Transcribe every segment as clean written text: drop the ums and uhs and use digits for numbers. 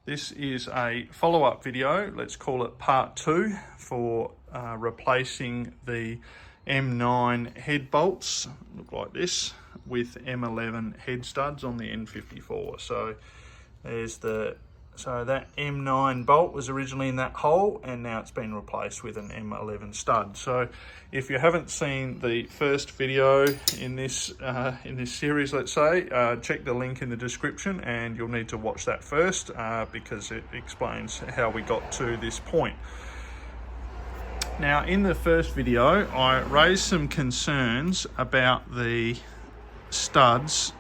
This is a follow-up video, let's call it part 2, for replacing the M9 head bolts, look like this, with M11 head studs on the N54. So that M9 bolt was originally in that hole, and now it's been replaced with an M11 stud. So if you haven't seen the first video in this series, let's say, check the link in the description, and you'll need to watch that first because it explains how we got to this point. Now, in the first video, I raised some concerns about the studs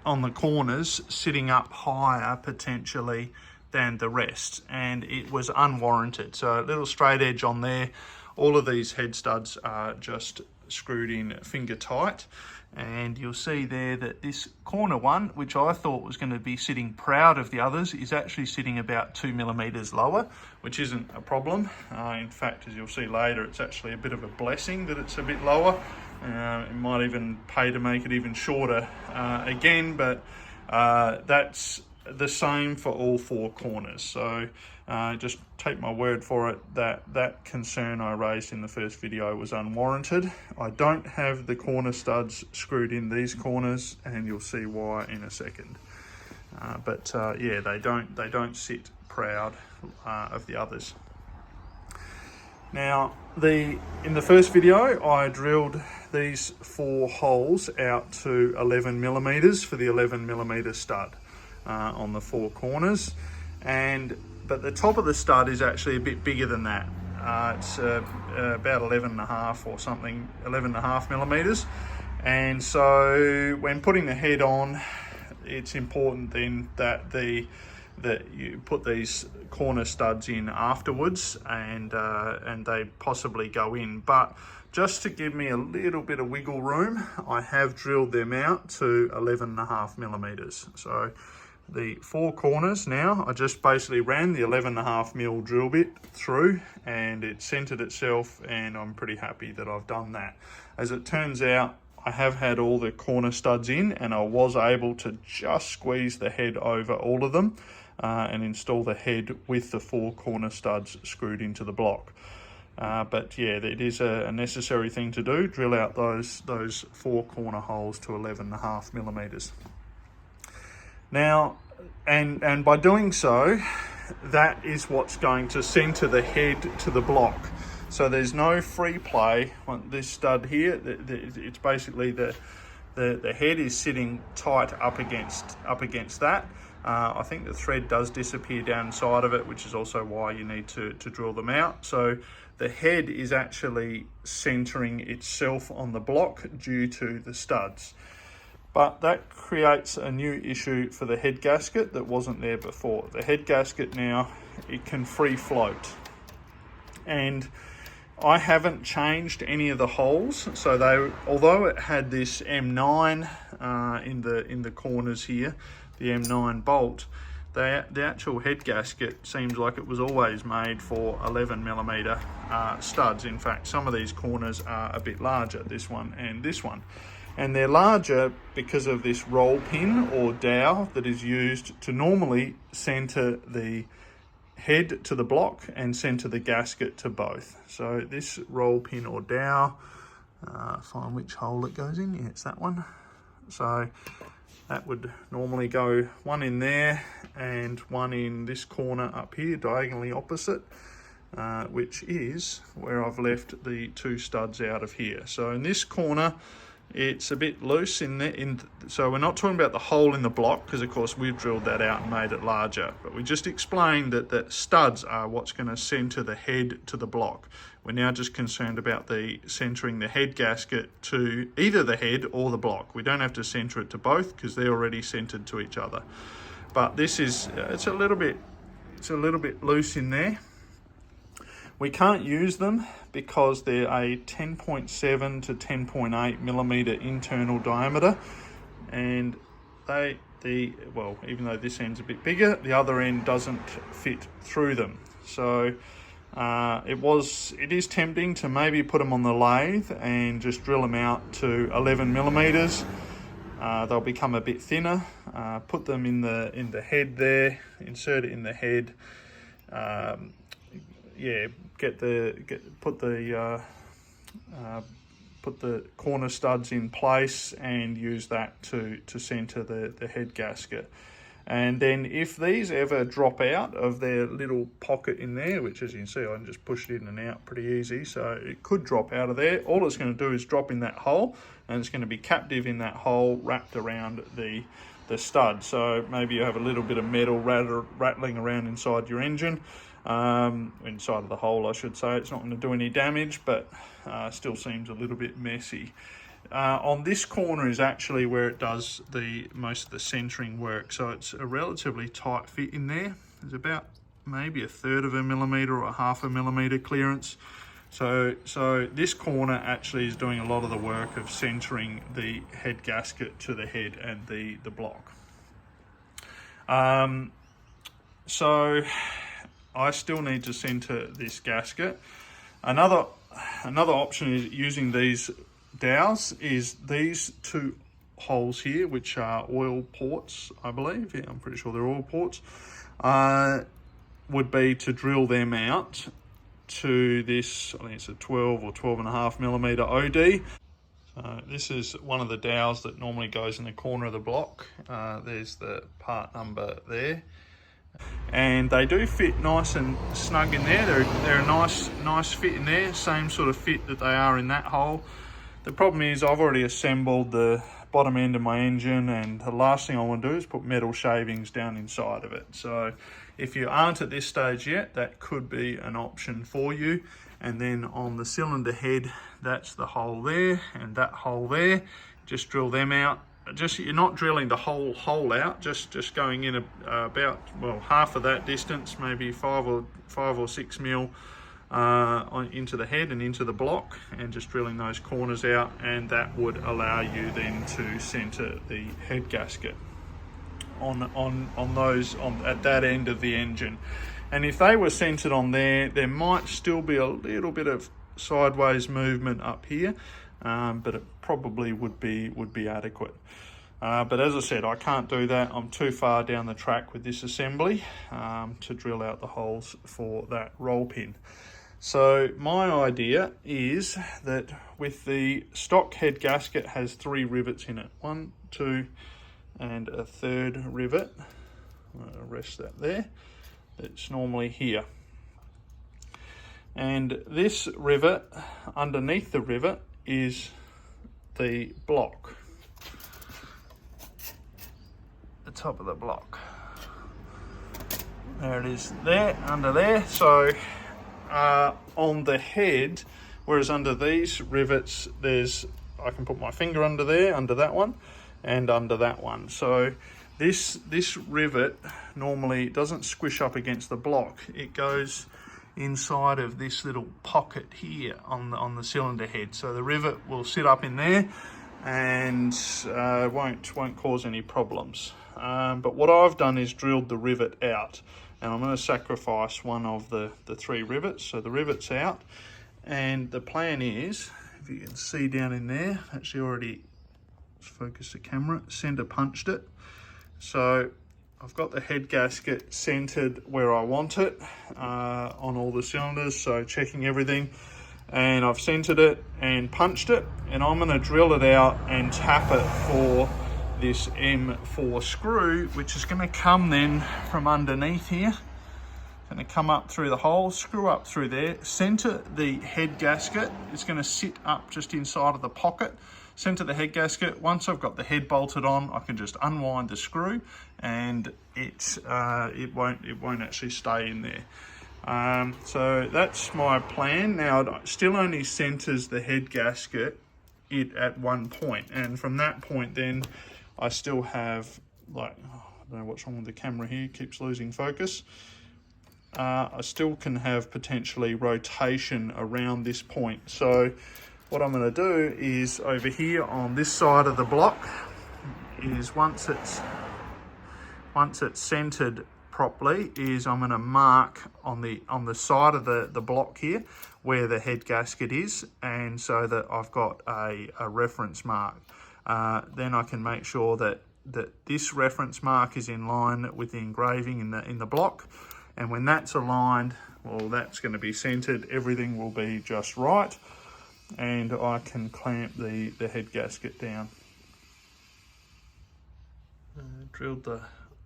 on the corners sitting up higher potentially than the rest, and it was unwarranted. So a little straight edge on there. All of these head studs are just screwed in finger tight, and you'll see there that this corner one, which I thought was going to be sitting proud of the others, is actually sitting about 2 millimeters lower, which isn't a problem. In fact, as you'll see later, it's actually a bit of a blessing that it's a bit lower. It might even pay to make it even shorter again, but that's the same for all 4 corners. So just take my word for it that that concern I raised in the first video was unwarranted. I don't have the corner studs screwed in these corners, and you'll see why in a second. Yeah, they don't sit proud of the others. Now, in the first video, I drilled these 4 holes out to 11 millimeters for the 11 millimeter stud on the 4 corners, but the top of the stud is actually a bit bigger than that. It's about 11.5 or something, 11.5 millimeters. And so when putting the head on, it's important then that you put these corner studs in afterwards, and they possibly go in. But just to give me a little bit of wiggle room, I have drilled them out to 11.5 millimeters. So the 4 corners now, I just basically ran the 11.5 mil drill bit through, and it centered itself, and I'm pretty happy that I've done that. As it turns out, I have had all the corner studs in, and I was able to just squeeze the head over all of them and install the head with the 4 corner studs screwed into the block. But yeah, it is a necessary thing to do, drill out those 4 corner holes to 11.5 millimeters. Now, and by doing so, that is what's going to center the head to the block. So there's no free play on this stud here. It's basically the head is sitting tight up against that. I think the thread does disappear down inside of it, which is also why you need to drill them out. So the head is actually centering itself on the block due to the studs. But that creates a new issue for the head gasket that wasn't there before. The head gasket now, it can free float. And I haven't changed any of the holes. So although it had this M9 in the corners here, the M9 bolt, the actual head gasket seems like it was always made for 11 millimeter studs. In fact, some of these corners are a bit larger, this one and this one. And they're larger because of this roll pin or dowel that is used to normally center the head to the block and center the gasket to both. So this roll pin or dowel, find which hole it goes in. Yeah, it's that one. So that would normally go one in there and one in this corner up here, diagonally opposite, which is where I've left the 2 studs out of here. So in this corner, it's a bit loose in there. So we're not talking about the hole in the block, because of course we've drilled that out and made it larger. But we just explained that the studs are what's going to center the head to the block. We're now just concerned about centering the head gasket to either the head or the block. We don't have to center it to both because they're already centered to each other. But this is it's a little bit loose in there. We can't use them because they're a 10.7 to 10.8 millimeter internal diameter, and well, even though this end's a bit bigger, the other end doesn't fit through them. So it is tempting to maybe put them on the lathe and just drill them out to 11 millimeters. they'll become a bit thinner. Put them in the head there, insert it in the head. Yeah, put the corner studs in place and use that to center the head gasket. And then if these ever drop out of their little pocket in there, which as you can see, I can just push it in and out pretty easy, so it could drop out of there. All it's going to do is drop in that hole, and it's going to be captive in that hole wrapped around the stud. So maybe you have a little bit of metal rattling around inside your engine, inside of the hole I should say. It's not going to do any damage, but still seems a little bit messy. On this corner is actually where it does most of the centering work, so it's a relatively tight fit in there. There's about maybe 1/3 of a millimetre or 1/2 millimetre clearance. So this corner actually is doing a lot of the work of centering the head gasket to the head and the block. So I still need to center this gasket. Another option is using these dowels is these 2 holes here, which are oil ports, I believe. Yeah, I'm pretty sure they're oil ports. Would be to drill them out to this, I think it's a 12 or 12.5 millimetre OD. So this is one of the dowels that normally goes in the corner of the block. There's the part number there. And they do fit nice and snug in there. They're a nice fit in there, same sort of fit that they are in that hole. The problem is I've already assembled the bottom end of my engine, and the last thing I want to do is put metal shavings down inside of it. So if you aren't at this stage yet, that could be an option for you. And then on the cylinder head, that's the hole there and that hole there. Just drill them out. You're not drilling the whole hole out, just going in about, well, half of that distance, maybe 5 or 6 mil into the head and into the block, and just drilling those corners out, and that would allow you then to center the head gasket at that end of the engine. And if they were centered on there might still be a little bit of sideways movement up here, but it probably would be adequate. But as I said, I can't do that. I'm too far down the track with this assembly to drill out the holes for that roll pin. So my idea is that with the stock head gasket has 3 rivets in it. 1, 2, and a 3rd rivet. I'll rest that there. It's normally here. And this rivet, underneath the rivet, is the block. The top of the block. There it is there, under there. So on the head, whereas under these rivets, I can put my finger under there, under that one, and under that one. So this rivet normally doesn't squish up against the block. It goes inside of this little pocket here on the cylinder head. So the rivet will sit up in there and won't cause any problems. But what I've done is drilled the rivet out, and I'm going to sacrifice one of the 3 rivets. So the rivet's out, and the plan is, if you can see down in there, actually already, let's focus the camera, center punched it. So I've got the head gasket centered where I want it on all the cylinders, so checking everything, and I've centered it and punched it, and I'm going to drill it out and tap it for this M4 screw, which is going to come then from underneath here. It's going to come up through the hole, screw up through there, center the head gasket. It's going to sit up just inside of the pocket, center the head gasket. Once I've got the head bolted on, I can just unwind the screw, and it won't actually stay in there. So that's my plan. Now it still only centers the head gasket at one point, and from that point then I still have, like, I don't know what's wrong with the camera here, it keeps losing focus. I still can have potentially rotation around this point. So what I'm going to do is over here on this side of the block is once it's centered properly, is I'm going to mark on the side of the block here where the head gasket is, and so that I've got a reference mark. then I can make sure that this reference mark is in line with the engraving in the block. And when that's aligned, well, that's going to be centered. Everything will be just right. And I can clamp the head gasket down. Drilled the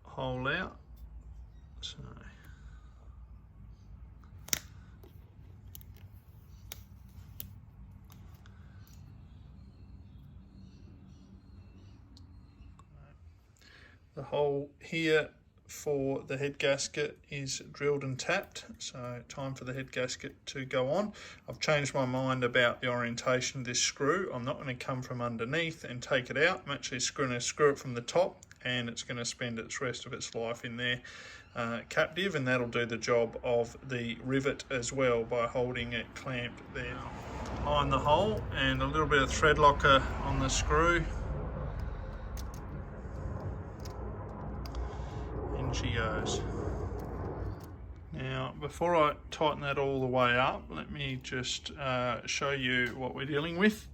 hole out. So the hole here for the head gasket is drilled and tapped, so time for the head gasket to go on. I've changed my mind about the orientation of this screw. I'm not going to come from underneath and take it out. I'm actually going to screw it from the top, and it's going to spend its rest of its life in there captive, and that'll do the job of the rivet as well by holding it clamped there. Behind the hole, and a little bit of thread locker on the screw. She goes. Now, before I tighten that all the way up, let me just show you what we're dealing with.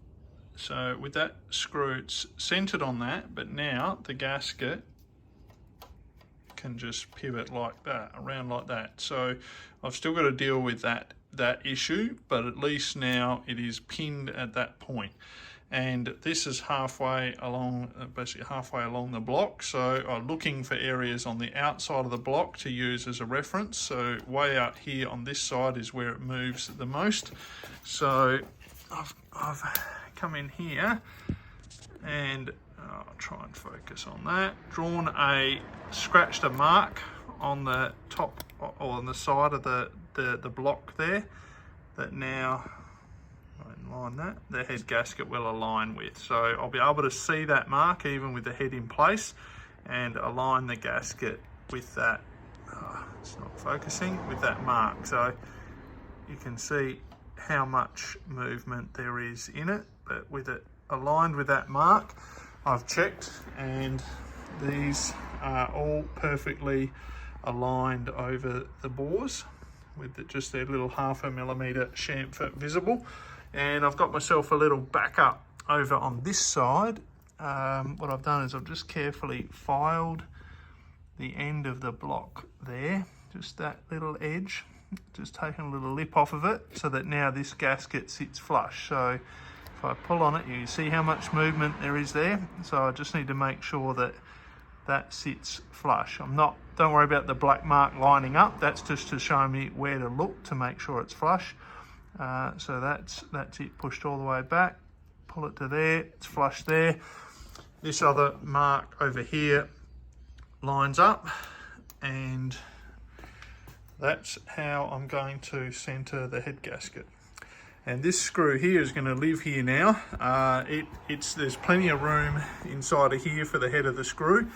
So with that screw, it's centered on that, but now the gasket can just pivot like that, around like that. So I've still got to deal with that issue, but at least now it is pinned at that point. And this is halfway along, basically halfway along the block. So I'm looking for areas on the outside of the block to use as a reference. So way out here on this side is where it moves the most. So I've come in here and I'll try and focus on that. Scratched a mark on the top or on the side of the block there that now, line that the head gasket will align with. So I'll be able to see that mark even with the head in place and align the gasket with that. It's not focusing, with that mark. So you can see how much movement there is in it, but with it aligned with that mark, I've checked, and these are all perfectly aligned over the bores with just their little 0.5 millimeter chamfer visible. And I've got myself a little backup over on this side. What I've done is I've just carefully filed the end of the block there, just that little edge, just taken a little lip off of it so that now this gasket sits flush. So if I pull on it, you see how much movement there is there. So I just need to make sure that that sits flush. Don't worry about the black mark lining up. That's just to show me where to look to make sure it's flush. So that's it, pushed all the way back, pull it to there, it's flush there. This other mark over here lines up, and that's how I'm going to center the head gasket. And this screw here is going to live here now. There's plenty of room inside of here for the head of the screw.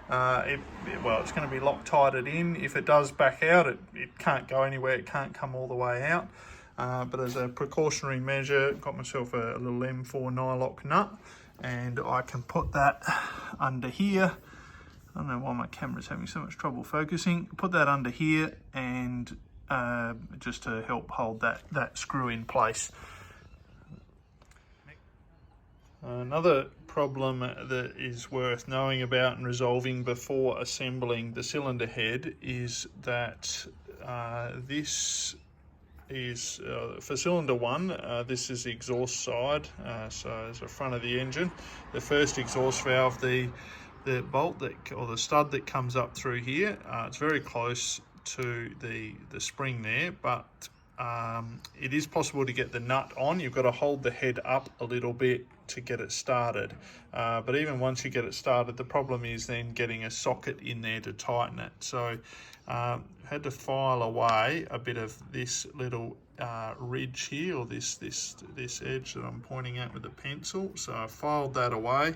It's going to be Loctited in. If it does back out, it can't go anywhere, it can't come all the way out. But as a precautionary measure, got myself a little M4 nylock nut, and I can put that under here. I don't know why my camera's having so much trouble focusing. Put that under here, and just to help hold that screw in place. Another problem that is worth knowing about and resolving before assembling the cylinder head is that this is for cylinder 1, this is the exhaust side, so it's the front of the engine. The first exhaust valve, the bolt or the stud that comes up through here, it's very close to the spring there, but it is possible to get the nut on. You've got to hold the head up a little bit to get it started, but even once you get it started, the problem is then getting a socket in there to tighten it. So had to file away a bit of this little ridge here, or this edge that I'm pointing at with the pencil. So I filed that away,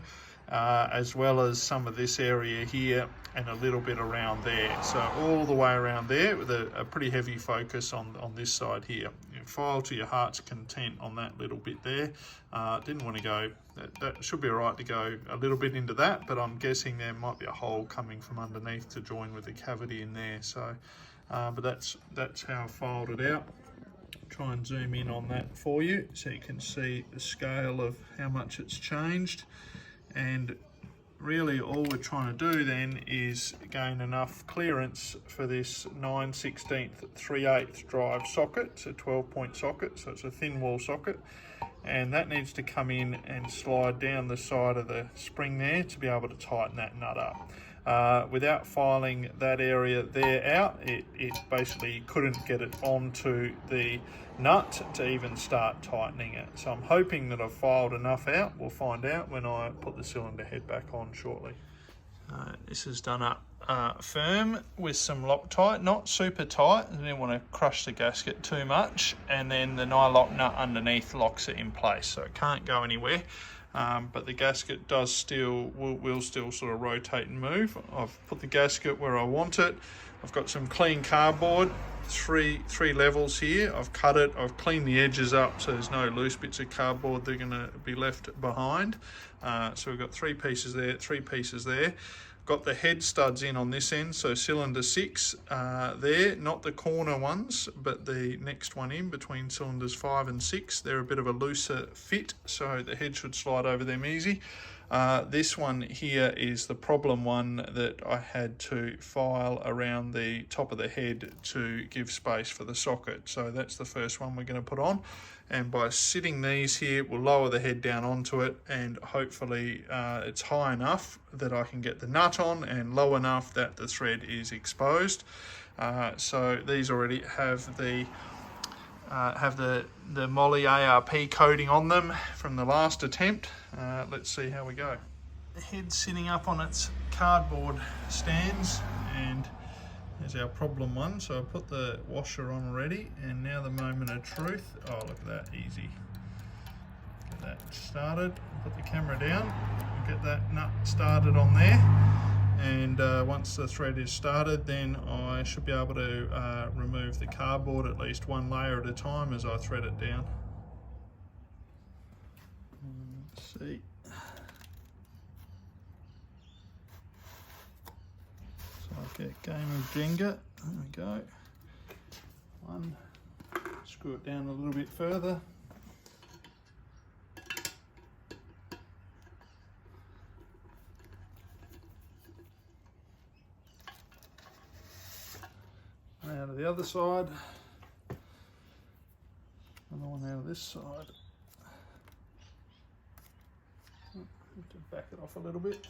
as well as some of this area here and a little bit around there. So all the way around there with a pretty heavy focus on this side here. You file to your heart's content on that little bit there. Didn't want to go, that should be all right to go a little bit into that, but I'm guessing there might be a hole coming from underneath to join with the cavity in there. So, but that's how I filed it out. Try and zoom in on that for you so you can see the scale of how much it's changed. And really all we're trying to do then is gain enough clearance for this 9/16 3/8 drive socket. It's a 12-point socket, so it's a thin wall socket, and that needs to come in and slide down the side of the spring there to be able to tighten that nut up. Without filing that area there out, it basically couldn't get it onto the nut to even start tightening it. So I'm hoping that I've filed enough out. We'll find out when I put the cylinder head back on shortly. This is done up firm with some Loctite, not super tight. I didn't want to crush the gasket too much, and then the nylock nut underneath locks it in place, so it can't go anywhere. But the gasket does will still sort of rotate and move. I've put the gasket where I want it. I've got some clean cardboard, three levels here. I've cut it, I've cleaned the edges up so there's no loose bits of cardboard that are going to be left behind. So we've got 3 pieces there, 3 pieces there. Got the head studs in on this end, so cylinder 6 there, not the corner ones, but the next one in between cylinders 5 and 6. They're a bit of a looser fit, so the head should slide over them easy. This one here is the problem one that I had to file around the top of the head to give space for the socket. So that's the first one we're going to put on. And by sitting these here, we'll lower the head down onto it, and hopefully it's high enough that I can get the nut on and low enough that the thread is exposed. So these already have the Moly ARP coating on them from the last attempt. Let's see how we go. The head's sitting up on its cardboard stands, and there's our problem one. So I put the washer on already, and now the moment of truth. Oh, look at that, easy. Get that started, put the camera down, get that nut started on there. And once the thread is started, then I should be able to remove the cardboard at least one layer at a time as I thread it down. Let's see. So I'll get game of Jenga. There we go. One. Screw it down a little bit further. Out of the other side, another one out of this side. Have to back it off a little bit.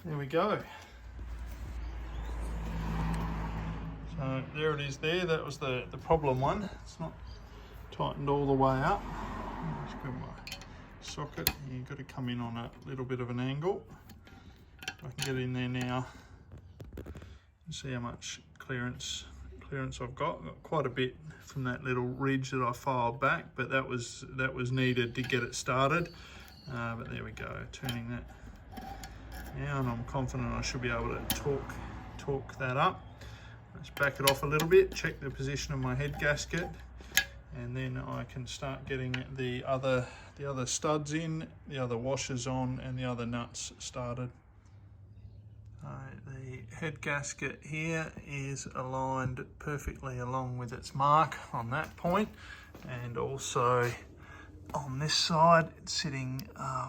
There we go. So there it is there. That was the problem one. It's not tightened all the way up. Just grab my socket. You've got to come in on a little bit of an angle. I can get in there now and see how much clearance I've got. I've got quite a bit from that little ridge that I filed back, but that was needed to get it started. But there we go, turning that now, and I'm confident I should be able to torque that up. Let's back it off a little bit, check the position of my head gasket, and then I can start getting the other studs in, the other washers on, and the other nuts started. The head gasket here is aligned perfectly along with its mark on that point, and also on this side it's sitting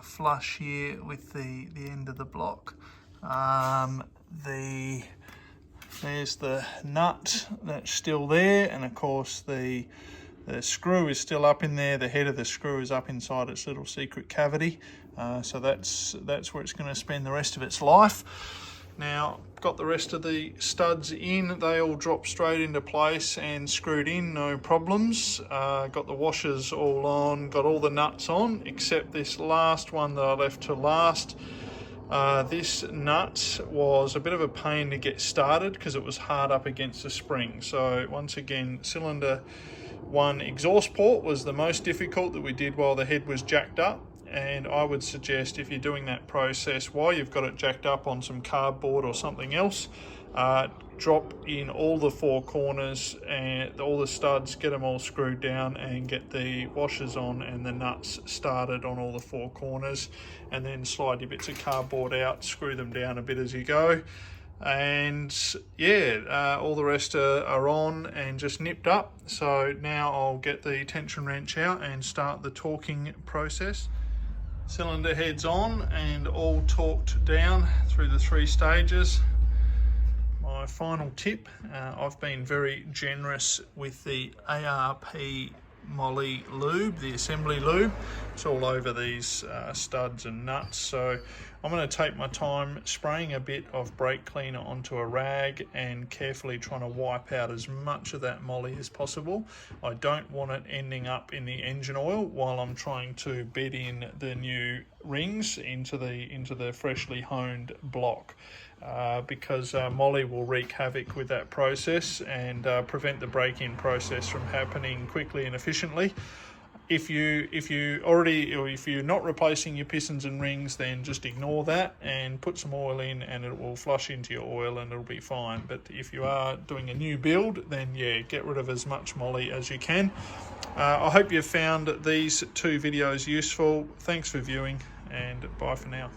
flush here with the end of the block. There's the nut that's still there, and of course the screw is still up in there. The head of the screw is up inside its little secret cavity, so that's where it's going to spend the rest of its life. Now, got the rest of the studs in. They all drop straight into place and screwed in, no problems. Got the washers all on, got all the nuts on, except this last one that I left to last. This nut was a bit of a pain to get started because it was hard up against the spring. So once again, cylinder 1 exhaust port was the most difficult that we did while the head was jacked up. And I would suggest, if you're doing that process while you've got it jacked up on some cardboard or something else, Drop in all the four corners and all the studs, get them all screwed down, and get the washers on and the nuts started on all the four corners, and then slide your bits of cardboard out, screw them down a bit as you go. And yeah, all the rest are on and just nipped up. So now I'll get the tension wrench out and start the torquing process. Cylinder heads on and all torqued down through the 3 stages. My final tip, I've been very generous with the ARP Moly lube, the assembly lube. It's all over these studs and nuts, so I'm going to take my time spraying a bit of brake cleaner onto a rag and carefully trying to wipe out as much of that moly as possible. I don't want it ending up in the engine oil while I'm trying to bed in the new rings into the freshly honed block. Because moly will wreak havoc with that process and prevent the break-in process from happening quickly and efficiently. If you're not replacing your pistons and rings, then just ignore that and put some oil in, and it will flush into your oil and it'll be fine. But if you are doing a new build, then yeah, get rid of as much moly as you can. I hope you found these 2 videos useful. Thanks for viewing, and bye for now.